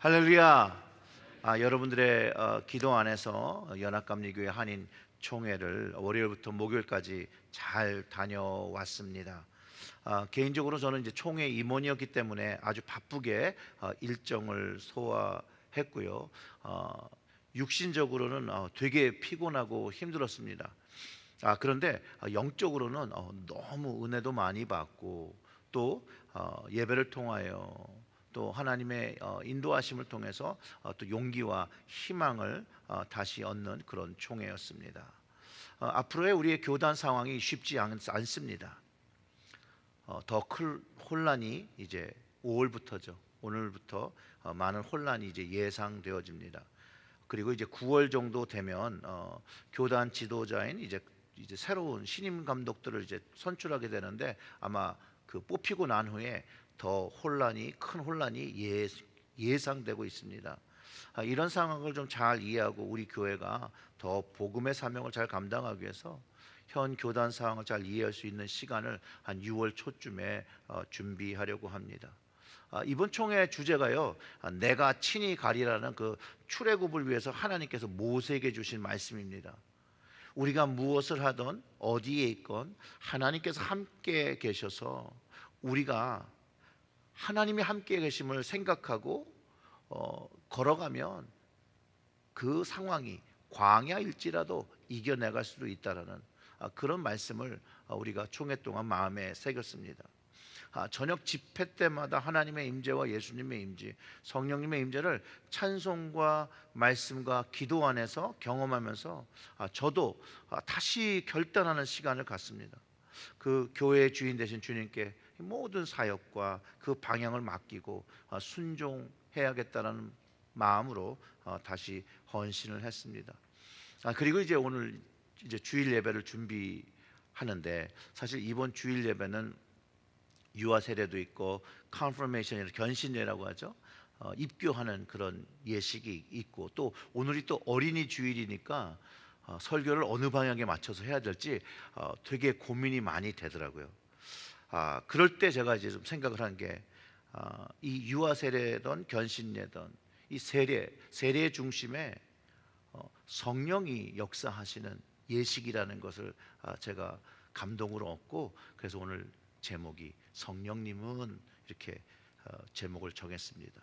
할렐루야. 여러분들의 기도 안에서 연합감리교회 한인 총회를 월요일부터 목요일까지 잘 다녀왔습니다. 개인적으로 저는 이제 총회 임원이었기 때문에 아주 바쁘게 일정을 소화했고요. 육신적으로는 되게 피곤하고 힘들었습니다. 그런데 영적으로는 너무 은혜도 많이 받고 또 예배를 통하여 또 하나님의 인도하심을 통해서 또 용기와 희망을 다시 얻는 그런 총회였습니다. 앞으로의 우리의 교단 상황이 쉽지 않습니다. 더 큰 혼란이 이제 5월부터죠. 오늘부터 많은 혼란이 이제 예상되어집니다. 그리고 이제 9월 정도 되면 교단 지도자인 이제 새로운 신임 감독들을 이제 선출하게 되는데 아마 그 뽑히고 난 후에 더 큰 혼란이 예상되고 있습니다. 이런 상황을 좀 잘 이해하고 우리 교회가 더 복음의 사명을 잘 감당하기 위해서 현 교단 상황을 잘 이해할 수 있는 시간을 한 6월 초쯤에 준비하려고 합니다. 이번 총회 주제가요, 내가 친히 가리라는 그 출애굽을 위해서 하나님께서 모세에게 주신 말씀입니다. 우리가 무엇을 하든 어디에 있건 하나님께서 함께 계셔서 우리가 하나님이 함께 계심을 생각하고 걸어가면 그 상황이 광야일지라도 이겨내갈 수도 있다라는 그런 말씀을 우리가 총회 동안 마음에 새겼습니다. 저녁 집회 때마다 하나님의 임재와 예수님의 임재, 성령님의 임재를 찬송과 말씀과 기도 안에서 경험하면서 저도 다시 결단하는 시간을 갖습니다. 그 교회의 주인 되신 주님께 모든 사역과 그 방향을 맡기고 순종해야겠다는 마음으로 다시 헌신을 했습니다. 그리고 이제 오늘 이제 주일 예배를 준비하는데 사실 이번 주일 예배는 유아 세례도 있고 컨퍼메이션, 견신례라고 하죠. 입교하는 그런 예식이 있고 또 오늘이 또 어린이 주일이니까 설교를 어느 방향에 맞춰서 해야 될지 되게 고민이 많이 되더라고요. 그럴 때 제가 이제 좀 생각을 한 게 이 유아 세례든 견신례든 이 세례의 중심에 성령이 역사하시는 예식이라는 것을 제가 감동으로 얻고 그래서 오늘 제목이 성령님은 이렇게 제목을 정했습니다.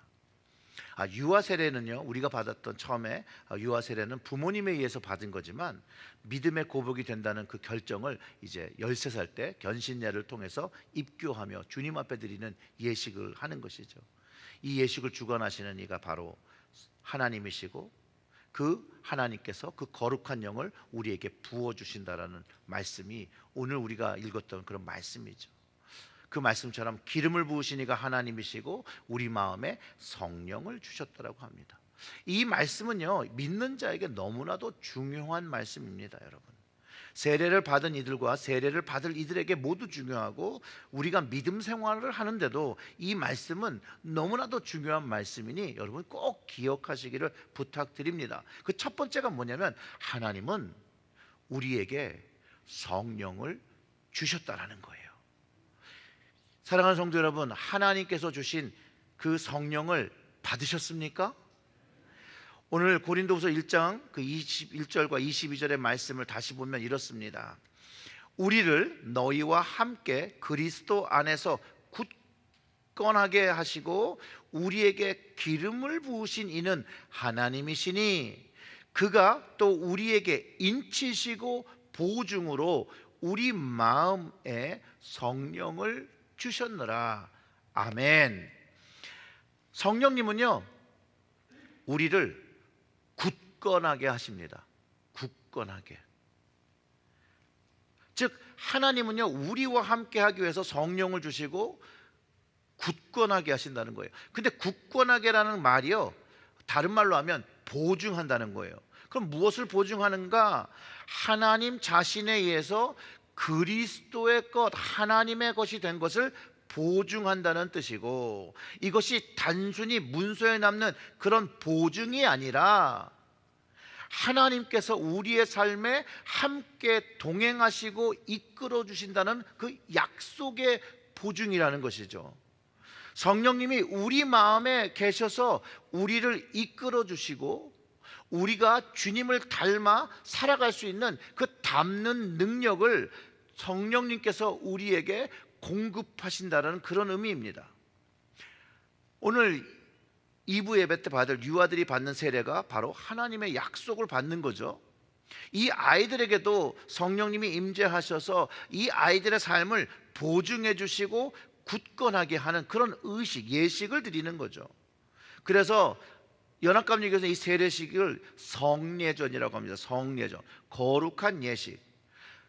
유아 세례는요, 우리가 받았던 처음에 유아 세례는 부모님에 의해서 받은 거지만 믿음의 고백이 된다는 그 결정을 이제 13살 때 견신례를 통해서 입교하며 주님 앞에 드리는 예식을 하는 것이죠. 이 예식을 주관하시는 이가 바로 하나님이시고 그 하나님께서 그 거룩한 영을 우리에게 부어 주신다라는 말씀이 오늘 우리가 읽었던 그런 말씀이죠. 그 말씀처럼 기름을 부으신 이가 하나님이시고 우리 마음에 성령을 주셨다라고 합니다. 이 말씀은요, 믿는 자에게 너무나도 중요한 말씀입니다, 여러분. 세례를 받은 이들과 세례를 받을 이들에게 모두 중요하고 우리가 믿음 생활을 하는데도 이 말씀은 너무나도 중요한 말씀이니 여러분 꼭 기억하시기를 부탁드립니다. 그 첫 번째가 뭐냐면 하나님은 우리에게 성령을 주셨다라는 거예요. 사랑하는 성도 여러분, 하나님께서 주신 그 성령을 받으셨습니까? 오늘 고린도후서 1장 그 21절과 22절의 말씀을 다시 보면 이렇습니다. 우리를 너희와 함께 그리스도 안에서 굳건하게 하시고 우리에게 기름을 부으신 이는 하나님이시니 그가 또 우리에게 인치시고 보증으로 우리 마음에 성령을 주셨느라. 아멘. 성령님은요, 우리를 굳건하게 하십니다. 굳건하게. 즉 하나님은요, 우리와 함께 하기 위해서 성령을 주시고 굳건하게 하신다는 거예요. 근데 굳건하게라는 말이요, 다른 말로 하면 보증한다는 거예요. 그럼 무엇을 보증하는가? 하나님 자신에 의해서 그리스도의 것, 하나님의 것이 된 것을 보증한다는 뜻이고, 이것이 단순히 문서에 남는 그런 보증이 아니라 하나님께서 우리의 삶에 함께 동행하시고 이끌어 주신다는 그 약속의 보증이라는 것이죠. 성령님이 우리 마음에 계셔서 우리를 이끌어 주시고 우리가 주님을 닮아 살아갈 수 있는 그 닮는 능력을 성령님께서 우리에게 공급하신다는 그런 의미입니다. 오늘 2부 예배 때 받을 유아들이 받는 세례가 바로 하나님의 약속을 받는 거죠. 이 아이들에게도 성령님이 임재하셔서 이 아이들의 삶을 보증해 주시고 굳건하게 하는 그런 의식, 예식을 드리는 거죠. 그래서 연합감리교에서 이 세례식을 성례전이라고 합니다. 성례전, 거룩한 예식.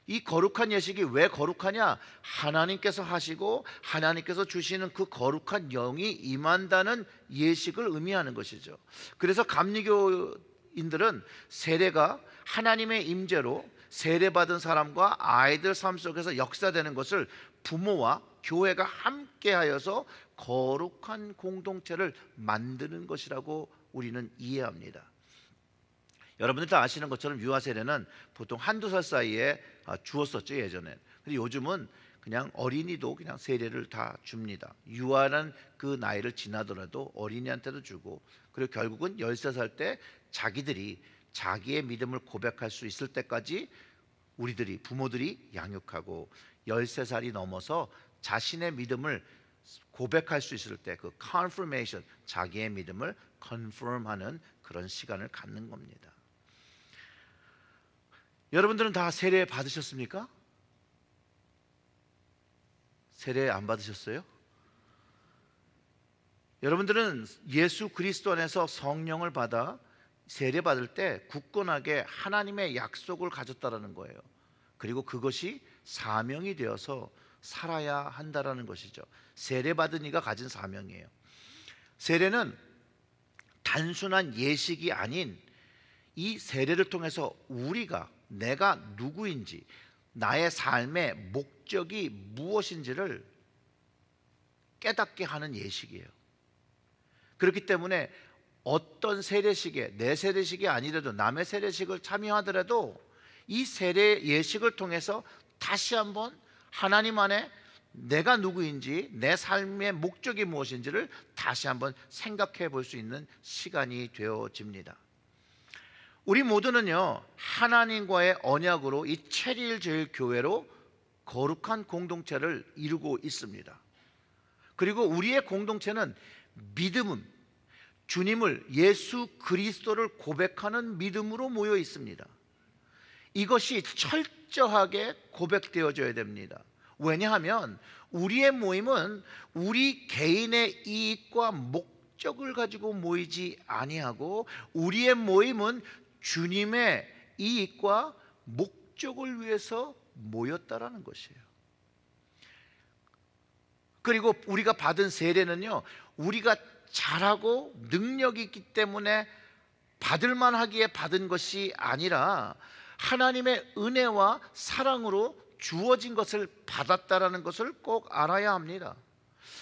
이 거룩한 예식이 왜 거룩하냐? 하나님께서 하시고 하나님께서 주시는 그 거룩한 영이 임한다는 예식을 의미하는 것이죠. 그래서 감리교인들은 세례가 하나님의 임재로 세례받은 사람과 아이들 삶 속에서 역사되는 것을 부모와 교회가 함께하여서 거룩한 공동체를 만드는 것이라고 우리는 이해합니다. 여러분들 다 아시는 것처럼 유아 세례는 보통 한두 살 사이에 주었었죠, 예전엔. 근데 요즘은 그냥 어린이도 그냥 세례를 다 줍니다. 유아는 그 나이를 지나더라도 어린이한테도 주고, 그리고 결국은 13살 때 자기들이 자기의 믿음을 고백할 수 있을 때까지 우리들이 부모들이 양육하고 13살이 넘어서 자신의 믿음을 고백할 수 있을 때 그 confirmation, 자기의 믿음을 confirm하는 그런 시간을 갖는 겁니다. 여러분들은 다 세례 받으셨습니까? 세례 안 받으셨어요? 여러분들은 예수 그리스도 안에서 성령을 받아 세례 받을 때 굳건하게 하나님의 약속을 가졌다라는 거예요. 그리고 그것이 사명이 되어서 살아야 한다라는 것이죠. 세례 받은 이가 가진 사명이에요. 세례는 단순한 예식이 아닌 이 세례를 통해서 우리가 내가 누구인지, 나의 삶의 목적이 무엇인지를 깨닫게 하는 예식이에요. 그렇기 때문에 어떤 세례식에, 내 세례식이 아니라도 남의 세례식을 참여하더라도 이 세례 예식을 통해서 다시 한번 하나님 안에 내가 누구인지, 내 삶의 목적이 무엇인지를 다시 한번 생각해 볼 수 있는 시간이 되어집니다. 우리 모두는요, 하나님과의 언약으로 이 체리힐 제일교회로 거룩한 공동체를 이루고 있습니다. 그리고 우리의 공동체는 믿음은 주님을, 예수 그리스도를 고백하는 믿음으로 모여 있습니다. 이것이 철저하게 고백되어져야 됩니다. 왜냐하면 우리의 모임은 우리 개인의 이익과 목적을 가지고 모이지 아니하고, 우리의 모임은 주님의 이익과 목적을 위해서 모였다라는 것이에요. 그리고 우리가 받은 세례는요, 우리가 잘하고 능력이 있기 때문에 받을만 하기에 받은 것이 아니라 하나님의 은혜와 사랑으로 주어진 것을 받았다라는 것을 꼭 알아야 합니다.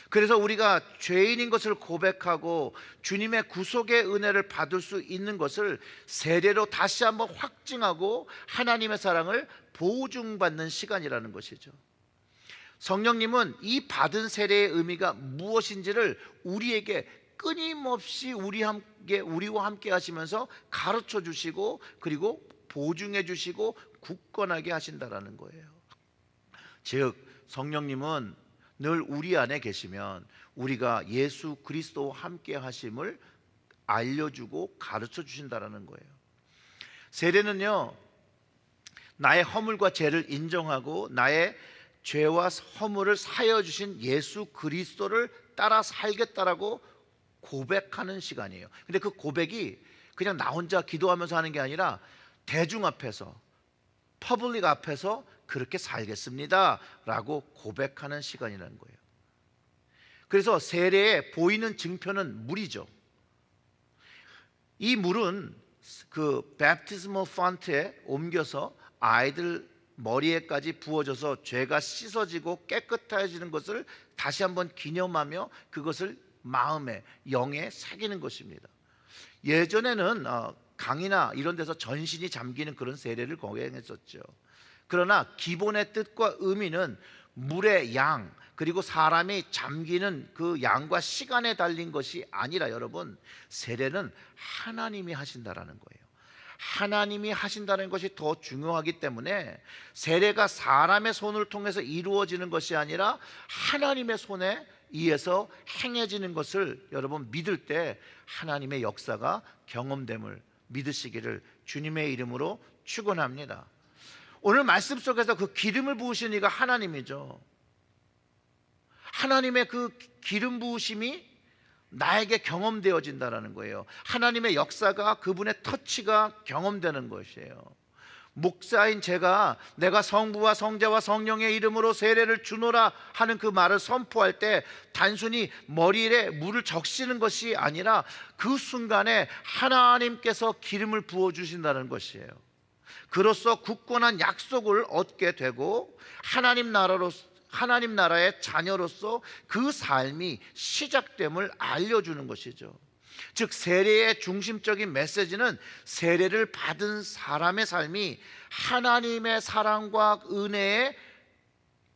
그래서 우리가 죄인인 것을 고백하고 주님의 구속의 은혜를 받을 수 있는 것을 세례로 다시 한번 확증하고 하나님의 사랑을 보증받는 시간이라는 것이죠. 성령님은 이 받은 세례의 의미가 무엇인지를 우리에게 끊임없이 우리와 함께 하시면서 가르쳐 주시고, 그리고 보증해 주시고 굳건하게 하신다라는 거예요. 즉 성령님은 늘 우리 안에 계시면 우리가 예수 그리스도와 함께 하심을 알려주고 가르쳐 주신다라는 거예요. 세례는요, 나의 허물과 죄를 인정하고 나의 죄와 허물을 사하여 주신 예수 그리스도를 따라 살겠다라고 고백하는 시간이에요. 근데 그 고백이 그냥 나 혼자 기도하면서 하는 게 아니라 대중 앞에서, 퍼블릭 앞에서 그렇게 살겠습니다 라고 고백하는 시간이라는 거예요. 그래서 세례에 보이는 증표는 물이죠. 이 물은 그 베프티스멀 폰트에 옮겨서 아이들 머리에까지 부어져서 죄가 씻어지고 깨끗해지는 것을 다시 한번 기념하며 그것을 마음에, 영에 새기는 것입니다. 예전에는 강이나 이런 데서 전신이 잠기는 그런 세례를 거행했었죠. 그러나 기본의 뜻과 의미는 물의 양, 그리고 사람이 잠기는 그 양과 시간에 달린 것이 아니라 여러분, 세례는 하나님이 하신다라는 거예요. 하나님이 하신다는 것이 더 중요하기 때문에 세례가 사람의 손을 통해서 이루어지는 것이 아니라 하나님의 손에 의해서 행해지는 것을 여러분 믿을 때 하나님의 역사가 경험됨을 믿으시기를 주님의 이름으로 축원합니다. 오늘 말씀 속에서 그 기름을 부으신 이가 하나님이죠. 하나님의 그 기름 부으심이 나에게 경험되어진다는 거예요. 하나님의 역사가, 그분의 터치가 경험되는 것이에요. 목사인 제가 내가 성부와 성자와 성령의 이름으로 세례를 주노라 하는 그 말을 선포할 때 단순히 머리에 물을 적시는 것이 아니라 그 순간에 하나님께서 기름을 부어주신다는 것이에요. 그로써 굳건한 약속을 얻게 되고 하나님 나라의 자녀로서 그 삶이 시작됨을 알려주는 것이죠. 즉 세례의 중심적인 메시지는 세례를 받은 사람의 삶이 하나님의 사랑과 은혜에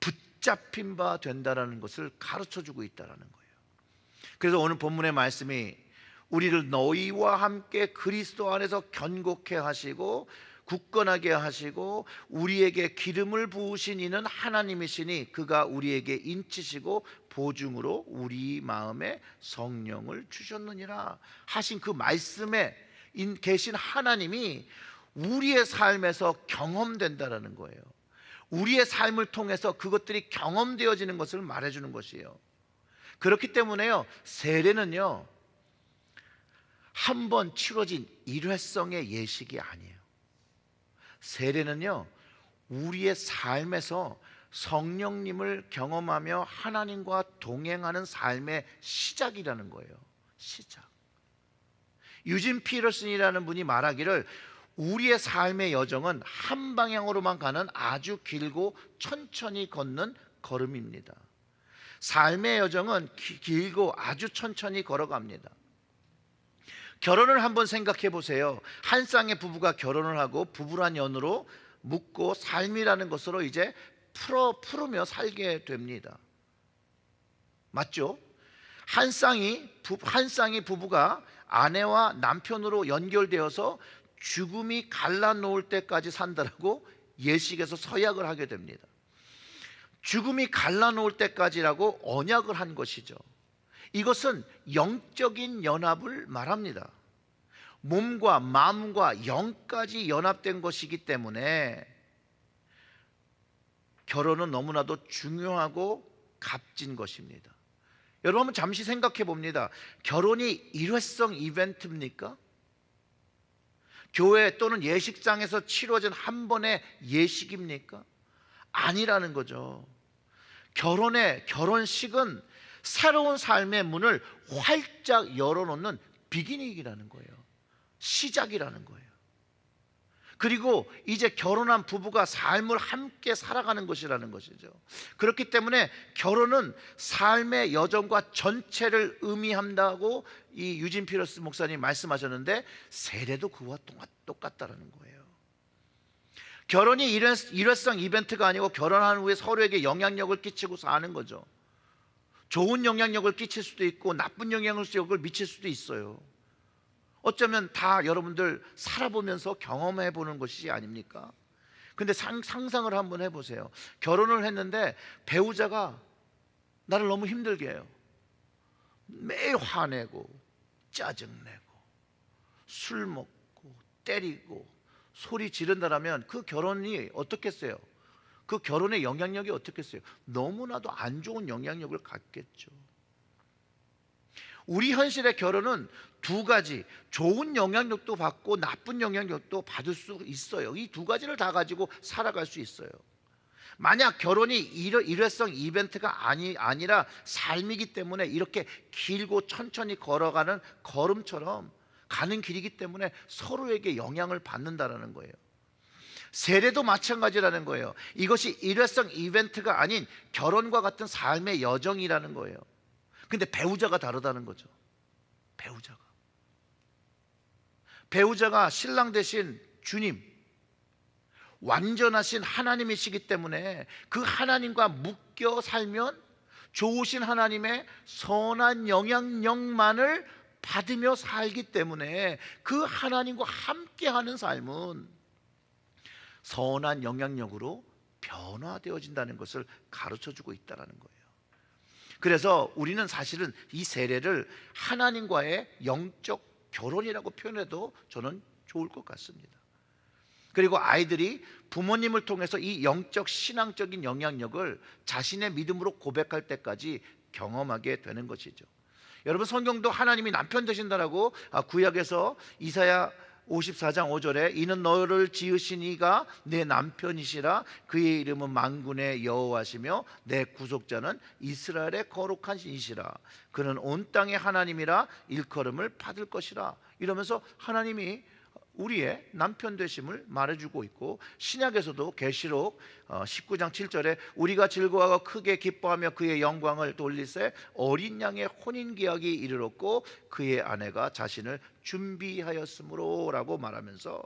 붙잡힌 바 된다는 것을 가르쳐주고 있다는 거예요. 그래서 오늘 본문의 말씀이 우리를 너희와 함께 그리스도 안에서 견고케 하시고 굳건하게 하시고 우리에게 기름을 부으신 이는 하나님이시니 그가 우리에게 인치시고 보증으로 우리 마음에 성령을 주셨느니라 하신 그 말씀에 계신 하나님이 우리의 삶에서 경험된다라는 거예요. 우리의 삶을 통해서 그것들이 경험되어지는 것을 말해주는 것이에요. 그렇기 때문에요, 세례는요 한 번 치러진 일회성의 예식이 아니에요. 세례는요 우리의 삶에서 성령님을 경험하며 하나님과 동행하는 삶의 시작이라는 거예요. 시작. 유진 피터슨이라는 분이 말하기를 우리의 삶의 여정은 한 방향으로만 가는 아주 길고 천천히 걷는 걸음입니다. 삶의 여정은 길고 아주 천천히 걸어갑니다. 결혼을 한번 생각해 보세요. 한 쌍의 부부가 결혼을 하고 부부란 연으로 묻고 삶이라는 것으로 이제 풀으며 살게 됩니다. 맞죠? 한 쌍이 부부가 아내와 남편으로 연결되어서 죽음이 갈라놓을 때까지 산다라고 예식에서 서약을 하게 됩니다. 죽음이 갈라놓을 때까지라고 언약을 한 것이죠. 이것은 영적인 연합을 말합니다. 몸과 마음과 영까지 연합된 것이기 때문에 결혼은 너무나도 중요하고 값진 것입니다. 여러분 한번 잠시 생각해 봅니다. 결혼이 일회성 이벤트입니까? 교회 또는 예식장에서 치러진 한 번의 예식입니까? 아니라는 거죠. 결혼식은 새로운 삶의 문을 활짝 열어놓는 비기닝이라는 거예요. 시작이라는 거예요. 그리고 이제 결혼한 부부가 삶을 함께 살아가는 것이라는 것이죠. 그렇기 때문에 결혼은 삶의 여정과 전체를 의미한다고 이 유진 피터슨 목사님 말씀하셨는데 세례도 그와 똑같다는 거예요. 결혼이 일회성 이벤트가 아니고 결혼한 후에 서로에게 영향력을 끼치고 사는 거죠. 좋은 영향력을 끼칠 수도 있고 나쁜 영향력을 미칠 수도 있어요. 어쩌면 다 여러분들 살아보면서 경험해 보는 것이 아닙니까? 근데 상상을 한번 해보세요. 결혼을 했는데 배우자가 나를 너무 힘들게 해요. 매일 화내고 짜증내고 술 먹고 때리고 소리 지른다라면 그 결혼이 어떻겠어요? 그 결혼의 영향력이 어떻겠어요? 너무나도 안 좋은 영향력을 갖겠죠. 우리 현실의 결혼은 두 가지, 좋은 영향력도 받고 나쁜 영향력도 받을 수 있어요. 이 두 가지를 다 가지고 살아갈 수 있어요. 만약 결혼이 일회성 이벤트가 아니라 삶이기 때문에 이렇게 길고 천천히 걸어가는 걸음처럼 가는 길이기 때문에 서로에게 영향을 받는다는 거예요. 세례도 마찬가지라는 거예요. 이것이 일회성 이벤트가 아닌 결혼과 같은 삶의 여정이라는 거예요. 근데 배우자가 다르다는 거죠. 배우자가 신랑 대신 주님, 완전하신 하나님이시기 때문에 그 하나님과 묶여 살면 좋으신 하나님의 선한 영향력만을 받으며 살기 때문에 그 하나님과 함께하는 삶은 선한 영향력으로 변화되어진다는 것을 가르쳐주고 있다는 거예요. 그래서 우리는 사실은 이 세례를 하나님과의 영적 결혼이라고 표현해도 저는 좋을 것 같습니다. 그리고 아이들이 부모님을 통해서 이 영적 신앙적인 영향력을 자신의 믿음으로 고백할 때까지 경험하게 되는 것이죠. 여러분, 성경도 하나님이 남편 되신다라고 구약에서 이사야 54장 5절에 이는 너를 지으신 이가 내 남편이시라 그의 이름은 만군의 여호와시며 내 구속자는 이스라엘의 거룩한 신이시라 그는 온 땅의 하나님이라 일컬음을 받을 것이라 이러면서 하나님이 우리의 남편 되심을 말해주고 있고, 신약에서도 계시록 19장 7절에 우리가 즐거워하고 크게 기뻐하며 그의 영광을 돌리세 어린 양의 혼인계약이 이르렀고 그의 아내가 자신을 준비하였으므로 라고 말하면서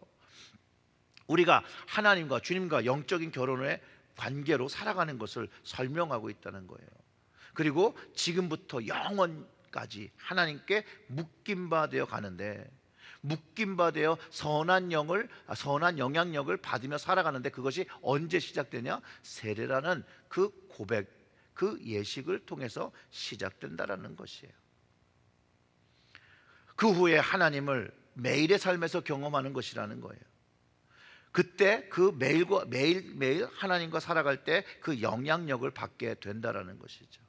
우리가 하나님과 주님과 영적인 결혼의 관계로 살아가는 것을 설명하고 있다는 거예요. 그리고 지금부터 영원까지 하나님께 묶임 바 되어 가는데, 묶임 바 되어 선한 영향력을 받으며 살아가는데 그것이 언제 시작되냐? 세례라는 그 고백, 그 예식을 통해서 시작된다라는 것이에요. 그 후에 하나님을 매일의 삶에서 경험하는 것이라는 거예요. 그때 그 매일 하나님과 살아갈 때 그 영향력을 받게 된다라는 것이죠.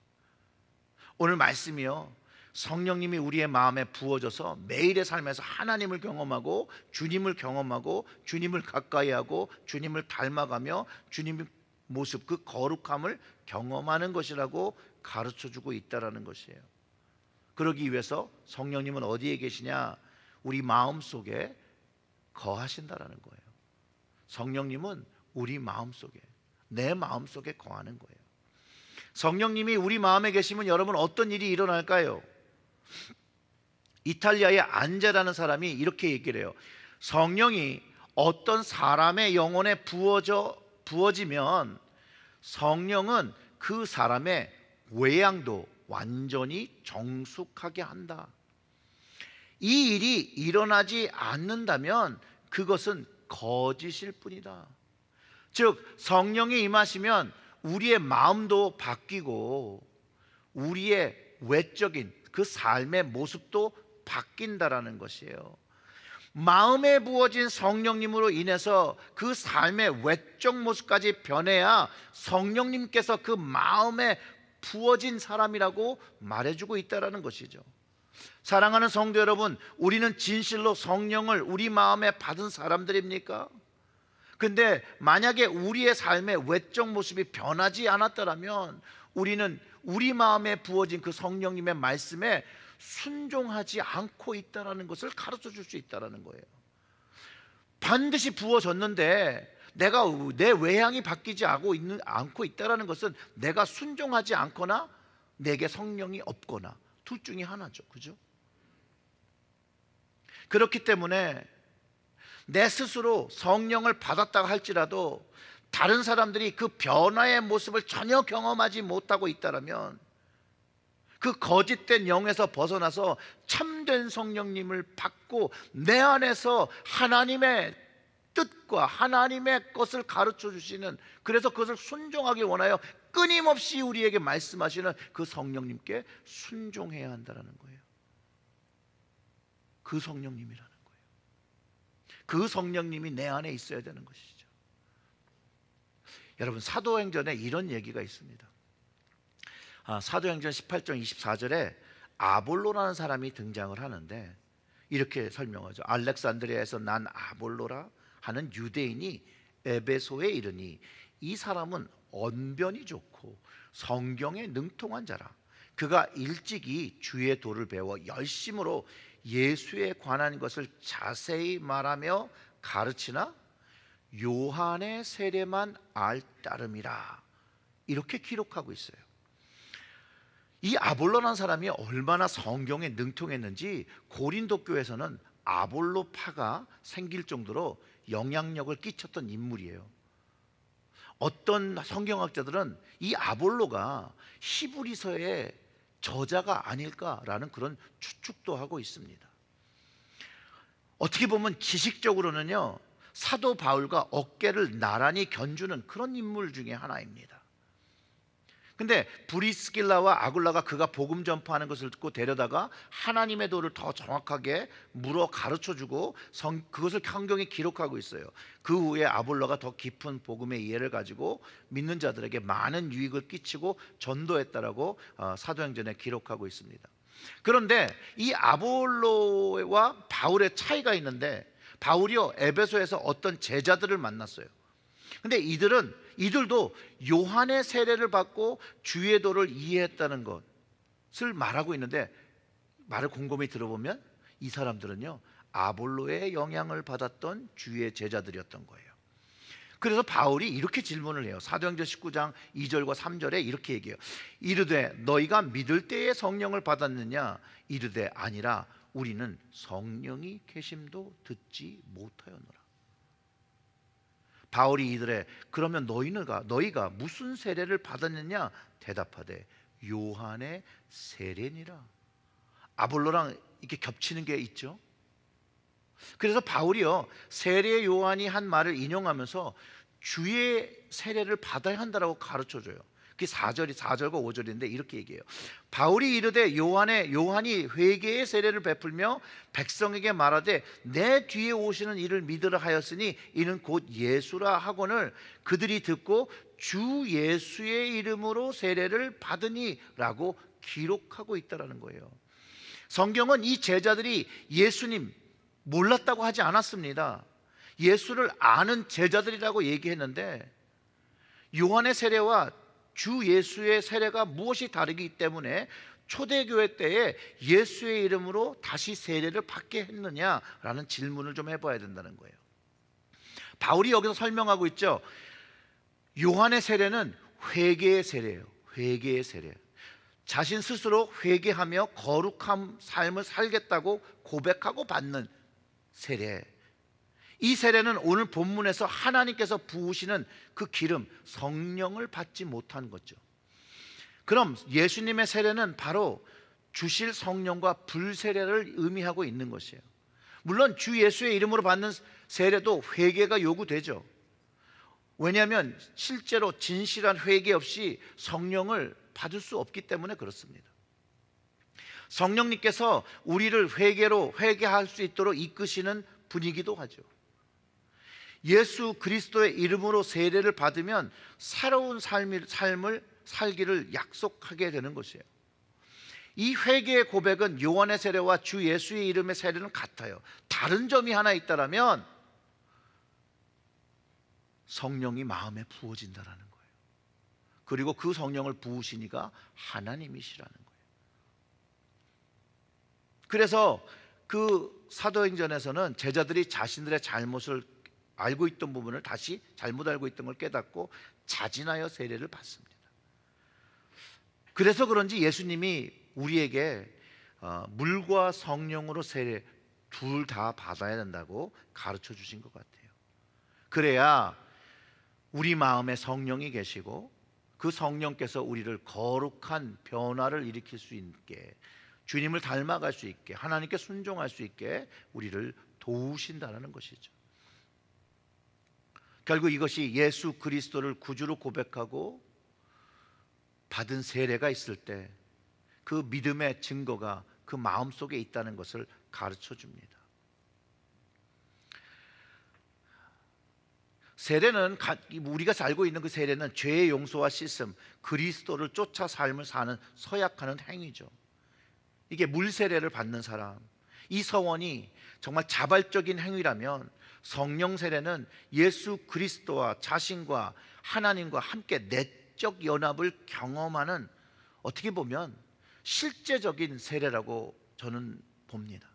오늘 말씀이요, 성령님이 우리의 마음에 부어져서 매일의 삶에서 하나님을 경험하고 주님을 가까이하고 주님을 닮아가며 주님의 모습, 그 거룩함을 경험하는 것이라고 가르쳐주고 있다라는 것이에요. 그러기 위해서 성령님은 어디에 계시냐? 우리 마음속에 거하신다라는 거예요. 성령님은 우리 마음속에, 내 마음속에 거하는 거예요. 성령님이 우리 마음에 계시면 여러분 어떤 일이 일어날까요? 이탈리아의 안제라는 사람이 이렇게 얘기를 해요. 성령이 어떤 사람의 영혼에 부어지면 성령은 그 사람의 외양도 완전히 정숙하게 한다. 이 일이 일어나지 않는다면 그것은 거짓일 뿐이다. 즉 성령이 임하시면 우리의 마음도 바뀌고 우리의 외적인 그 삶의 모습도 바뀐다라는 것이에요. 마음에 부어진 성령님으로 인해서 그 삶의 외적 모습까지 변해야 성령님께서 그 마음에 부어진 사람이라고 말해주고 있다는 것이죠. 사랑하는 성도 여러분, 우리는 진실로 성령을 우리 마음에 받은 사람들입니까? 근데 만약에 우리의 삶의 외적 모습이 변하지 않았더라면 우리는 우리 마음에 부어진 그 성령님의 말씀에 순종하지 않고 있다는 것을 가르쳐 줄 수 있다는 거예요. 반드시 부어졌는데 내가 내 외향이 바뀌지 않고 있다는 것은 내가 순종하지 않거나 내게 성령이 없거나 둘 중에 하나죠. 그죠? 그렇기 때문에 내 스스로 성령을 받았다고 할지라도 다른 사람들이 그 변화의 모습을 전혀 경험하지 못하고 있다면 그 거짓된 영에서 벗어나서 참된 성령님을 받고 내 안에서 하나님의 뜻과 하나님의 것을 가르쳐 주시는, 그래서 그것을 순종하기 원하여 끊임없이 우리에게 말씀하시는 그 성령님께 순종해야 한다는 거예요. 그 성령님이라는 거예요. 그 성령님이 내 안에 있어야 되는 것이죠. 여러분, 사도행전에 이런 얘기가 있습니다. 사도행전 18장 24절에 아볼로라는 사람이 등장을 하는데 이렇게 설명하죠. 알렉산드리아에서 난 아볼로라 하는 유대인이 에베소에 이르니 이 사람은 언변이 좋고 성경에 능통한 자라. 그가 일찍이 주의 도를 배워 열심으로 예수에 관한 것을 자세히 말하며 가르치나 요한의 세례만 알 따름이라. 이렇게 기록하고 있어요. 이 아볼로라는 사람이 얼마나 성경에 능통했는지 고린도 교회에서는 아볼로파가 생길 정도로 영향력을 끼쳤던 인물이에요. 어떤 성경학자들은 이 아볼로가 히브리서의 저자가 아닐까라는 그런 추측도 하고 있습니다. 어떻게 보면 지식적으로는요, 사도 바울과 어깨를 나란히 견주는 그런 인물 중에 하나입니다. 근데 브리스길라와 아굴라가 그가 복음 전파하는 것을 듣고 데려다가 하나님의 도를 더 정확하게 물어 가르쳐주고 그것을 성경에 기록하고 있어요. 그 후에 아볼로가 더 깊은 복음의 이해를 가지고 믿는 자들에게 많은 유익을 끼치고 전도했다라고 사도행전에 기록하고 있습니다. 그런데 이 아볼로와 바울의 차이가 있는데, 바울이요 에베소에서 어떤 제자들을 만났어요. 근데 이들도 요한의 세례를 받고 주의 도를 이해했다는 것을 말하고 있는데, 말을 곰곰이 들어보면 이 사람들은요 아볼로의 영향을 받았던 주의 제자들이었던 거예요. 그래서 바울이 이렇게 질문을 해요. 사도행전 19장 2절과 3절에 이렇게 얘기해요. 이르되 너희가 믿을 때에 성령을 받았느냐? 이르되 아니라 우리는 성령이 계심도 듣지 못하였노라. 바울이 이들에 그러면 너희가 무슨 세례를 받았느냐? 대답하되 요한의 세례니라. 아볼로랑 이렇게 겹치는 게 있죠. 그래서 바울이요 세례 요한이 한 말을 인용하면서 주의 세례를 받아야 한다라고 가르쳐줘요. 그게 4절과 5절인데 이렇게 얘기해요. 바울이 이르되 요한이 회개의 세례를 베풀며 백성에게 말하되 내 뒤에 오시는 이를 믿으라 하였으니 이는 곧 예수라 하거늘 그들이 듣고 주 예수의 이름으로 세례를 받으니라고 기록하고 있다라는 거예요. 성경은 이 제자들이 예수님 몰랐다고 하지 않았습니다. 예수를 아는 제자들이라고 얘기했는데, 요한의 세례와 주 예수의 세례가 무엇이 다르기 때문에 초대교회 때에 예수의 이름으로 다시 세례를 받게 했느냐라는 질문을 좀 해봐야 된다는 거예요. 바울이 여기서 설명하고 있죠. 요한의 세례는 회개의 세례예요. 회개의 세례. 자신 스스로 회개하며 거룩한 삶을 살겠다고 고백하고 받는 세례. 이 세례는 오늘 본문에서 하나님께서 부으시는 그 기름, 성령을 받지 못한 거죠. 그럼 예수님의 세례는 바로 주실 성령과 불세례를 의미하고 있는 것이에요. 물론 주 예수의 이름으로 받는 세례도 회개가 요구되죠. 왜냐하면 실제로 진실한 회개 없이 성령을 받을 수 없기 때문에 그렇습니다. 성령님께서 우리를 회개할 수 있도록 이끄시는 분이기도 하죠. 예수 그리스도의 이름으로 세례를 받으면 새로운 삶을 살기를 약속하게 되는 것이에요. 이 회개의 고백은 요한의 세례와 주 예수의 이름의 세례는 같아요. 다른 점이 하나 있다면 성령이 마음에 부어진다라는 거예요. 그리고 그 성령을 부으시니까 하나님이시라는 거예요. 그래서 그 사도행전에서는 제자들이 자신들의 잘못을 알고 있던 부분을 다시 잘못 알고 있던 걸 깨닫고 자진하여 세례를 받습니다. 그래서 그런지 예수님이 우리에게 물과 성령으로 세례 둘 다 받아야 된다고 가르쳐 주신 것 같아요. 그래야 우리 마음에 성령이 계시고 그 성령께서 우리를 거룩한 변화를 일으킬 수 있게, 주님을 닮아갈 수 있게, 하나님께 순종할 수 있게 우리를 도우신다는 것이죠. 결국 이것이 예수 그리스도를 구주로 고백하고 받은 세례가 있을 때 그 믿음의 증거가 그 마음속에 있다는 것을 가르쳐 줍니다. 세례는 우리가 살고 있는 그 세례는 죄의 용서와 씻음, 그리스도를 쫓아 삶을 사는 서약하는 행위죠. 이게 물세례를 받는 사람, 이 서원이 정말 자발적인 행위라면 성령 세례는 예수 그리스도와 자신과 하나님과 함께 내적 연합을 경험하는, 어떻게 보면 실제적인 세례라고 저는 봅니다.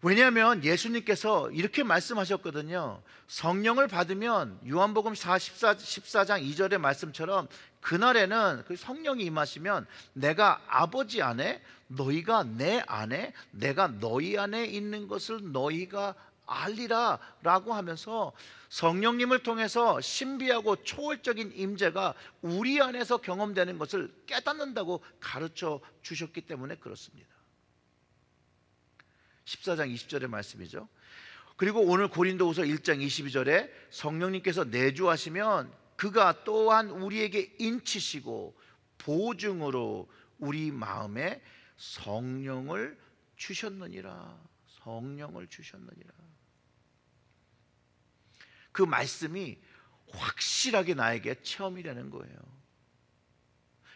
왜냐하면 예수님께서 이렇게 말씀하셨거든요. 성령을 받으면 요한복음 14장 2절의 말씀처럼 그날에는 그 성령이 임하시면 내가 아버지 안에, 너희가 내 안에, 내가 너희 안에 있는 것을 너희가 알리라라고 하면서 성령님을 통해서 신비하고 초월적인 임재가 우리 안에서 경험되는 것을 깨닫는다고 가르쳐 주셨기 때문에 그렇습니다. 14장 20절의 말씀이죠. 그리고 오늘 고린도후서 1장 22절에 성령님께서 내주하시면 그가 또한 우리에게 인치시고 보증으로 우리 마음에 성령을 주셨느니라. 성령을 주셨느니라. 그 말씀이 확실하게 나에게 체험이 되는 거예요.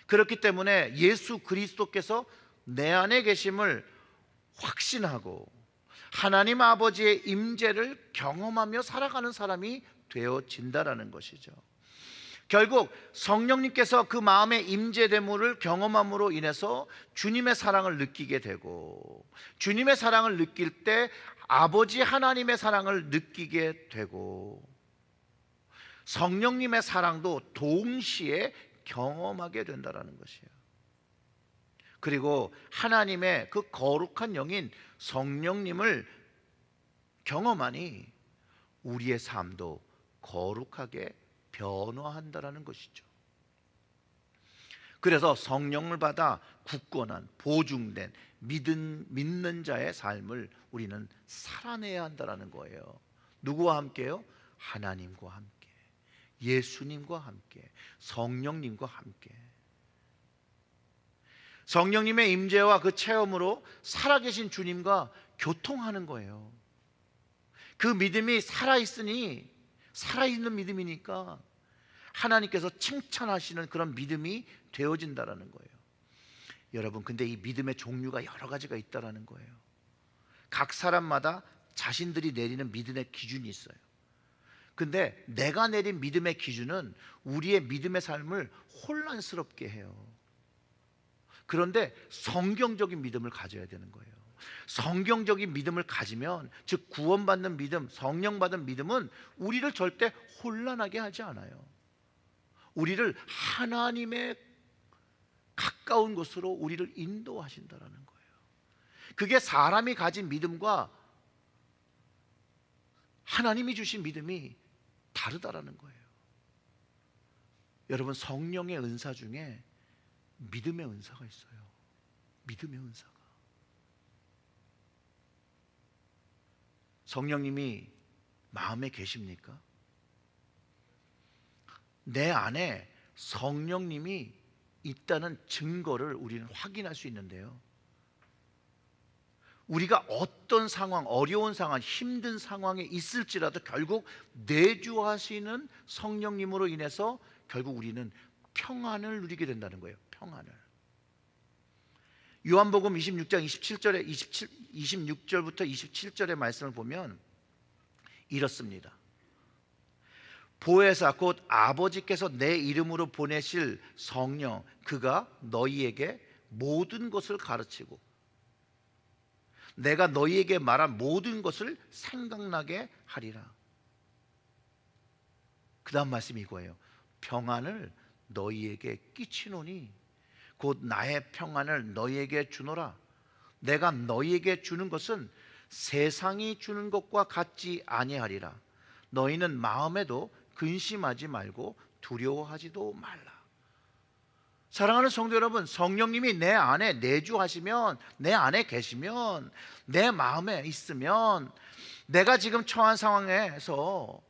그렇기 때문에 예수 그리스도께서 내 안에 계심을 확신하고 하나님 아버지의 임재를 경험하며 살아가는 사람이 되어진다라는 것이죠. 결국 성령님께서 그 마음의 임재됨을 경험함으로 인해서 주님의 사랑을 느끼게 되고, 주님의 사랑을 느낄 때 아버지 하나님의 사랑을 느끼게 되고, 성령님의 사랑도 동시에 경험하게 된다는 것이에요. 그리고 하나님의 그 거룩한 영인 성령님을 경험하니 우리의 삶도 거룩하게 변화한다는 것이죠. 그래서 성령을 받아 굳건한 보증된 믿는 자의 삶을 우리는 살아내야 한다는 거예요. 누구와 함께요? 하나님과 함께, 예수님과 함께, 성령님과 함께. 성령님의 임재와 그 체험으로 살아계신 주님과 교통하는 거예요. 그 믿음이 살아있으니, 살아있는 믿음이니까 하나님께서 칭찬하시는 그런 믿음이 되어진다는 거예요. 여러분, 근데 이 믿음의 종류가 여러 가지가 있다는 거예요. 각 사람마다 자신들이 내리는 믿음의 기준이 있어요. 근데 내가 내린 믿음의 기준은 우리의 믿음의 삶을 혼란스럽게 해요. 그런데 성경적인 믿음을 가져야 되는 거예요. 성경적인 믿음을 가지면, 즉 구원받는 믿음, 성령 받은 믿음은 우리를 절대 혼란하게 하지 않아요. 우리를 하나님의 가까운 곳으로 우리를 인도하신다는 거예요. 그게 사람이 가진 믿음과 하나님이 주신 믿음이 다르다라는 거예요. 여러분, 성령의 은사 중에 믿음의 은사가 있어요. 믿음의 은사가. 성령님이 마음에 계십니까? 내 안에 성령님이 있다는 증거를 우리는 확인할 수 있는데요, 우리가 어떤 상황, 어려운 상황, 힘든 상황에 있을지라도 결국 내주하시는 성령님으로 인해서 결국 우리는 평안을 누리게 된다는 거예요. 평안을. 요한복음 26장 26절부터 27절의 말씀을 보면 이렇습니다. 보혜사 곧 아버지께서 내 이름으로 보내실 성령, 그가 너희에게 모든 것을 가르치고 내가 너희에게 말한 모든 것을 생각나게 하리라. 그 다음 말씀이 이거예요. 평안을 너희에게 끼치노니 곧 나의 평안을 너희에게 주노라. 내가 너희에게 주는 것은 세상이 주는 것과 같지 아니하리라. 너희는 마음에도 근심하지 말고 두려워하지도 말라. 사랑하는 성도 여러분, 성령님이 내 안에 내주하시면, 내 안에 계시면, 내 마음에 있으면 내가 지금 처한 상황에서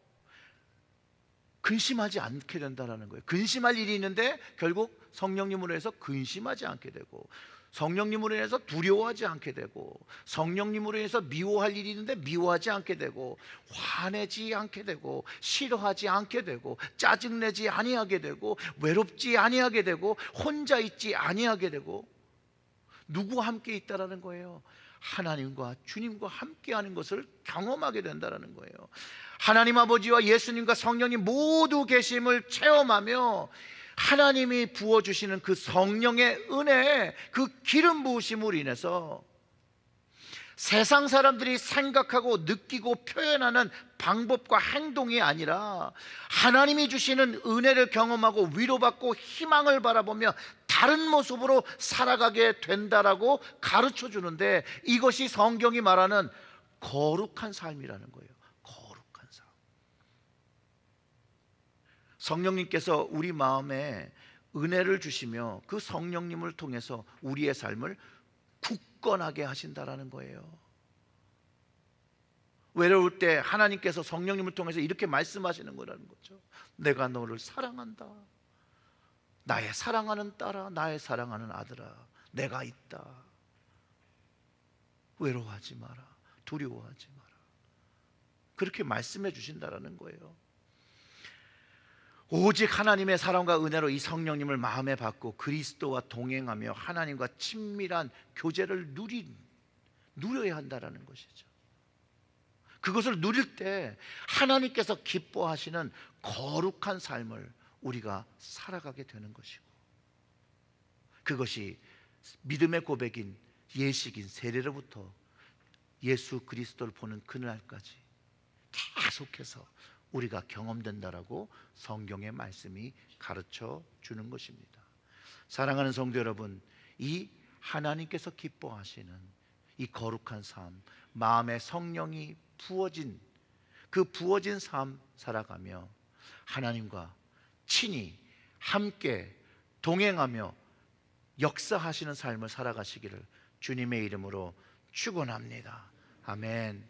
근심하지 않게 된다는 거예요. 근심할 일이 있는데 결국 성령님으로 해서 근심하지 않게 되고, 성령님으로 인해서 두려워하지 않게 되고, 성령님으로 인해서 미워할 일이 있는데 미워하지 않게 되고, 화내지 않게 되고, 싫어하지 않게 되고, 짜증내지 아니하게 되고, 외롭지 아니하게 되고, 혼자 있지 아니하게 되고, 누구와 함께 있다라는 거예요? 하나님과 주님과 함께하는 것을 경험하게 된다라는 거예요. 하나님 아버지와 예수님과 성령님 모두 계심을 체험하며 하나님이 부어주시는 그 성령의 은혜, 그 기름 부으심으로 인해서 세상 사람들이 생각하고 느끼고 표현하는 방법과 행동이 아니라 하나님이 주시는 은혜를 경험하고 위로받고 희망을 바라보며 다른 모습으로 살아가게 된다라고 가르쳐 주는데, 이것이 성경이 말하는 거룩한 삶이라는 거예요. 거룩한 삶. 성령님께서 우리 마음에 은혜를 주시며 그 성령님을 통해서 우리의 삶을 굳건하게 하신다라는 거예요. 외로울 때 하나님께서 성령님을 통해서 이렇게 말씀하시는 거라는 거죠. 내가 너를 사랑한다. 나의 사랑하는 딸아, 나의 사랑하는 아들아, 내가 있다. 외로워하지 마라. 두려워하지 마라. 그렇게 말씀해 주신다라는 거예요. 오직 하나님의 사랑과 은혜로 이 성령님을 마음에 받고 그리스도와 동행하며 하나님과 친밀한 교제를 누려야 한다라는 것이죠. 그것을 누릴 때 하나님께서 기뻐하시는 거룩한 삶을 우리가 살아가게 되는 것이고, 그것이 믿음의 고백인 예식인 세례로부터 예수 그리스도를 보는 그날까지 계속해서 우리가 경험된다라고 성경의 말씀이 가르쳐 주는 것입니다. 사랑하는 성도 여러분, 이 하나님께서 기뻐하시는 이 거룩한 삶, 마음에 성령이 부어진 그 부어진 삶 살아가며 하나님과 친히 함께 동행하며 역사하시는 삶을 살아가시기를 주님의 이름으로 축원합니다. 아멘.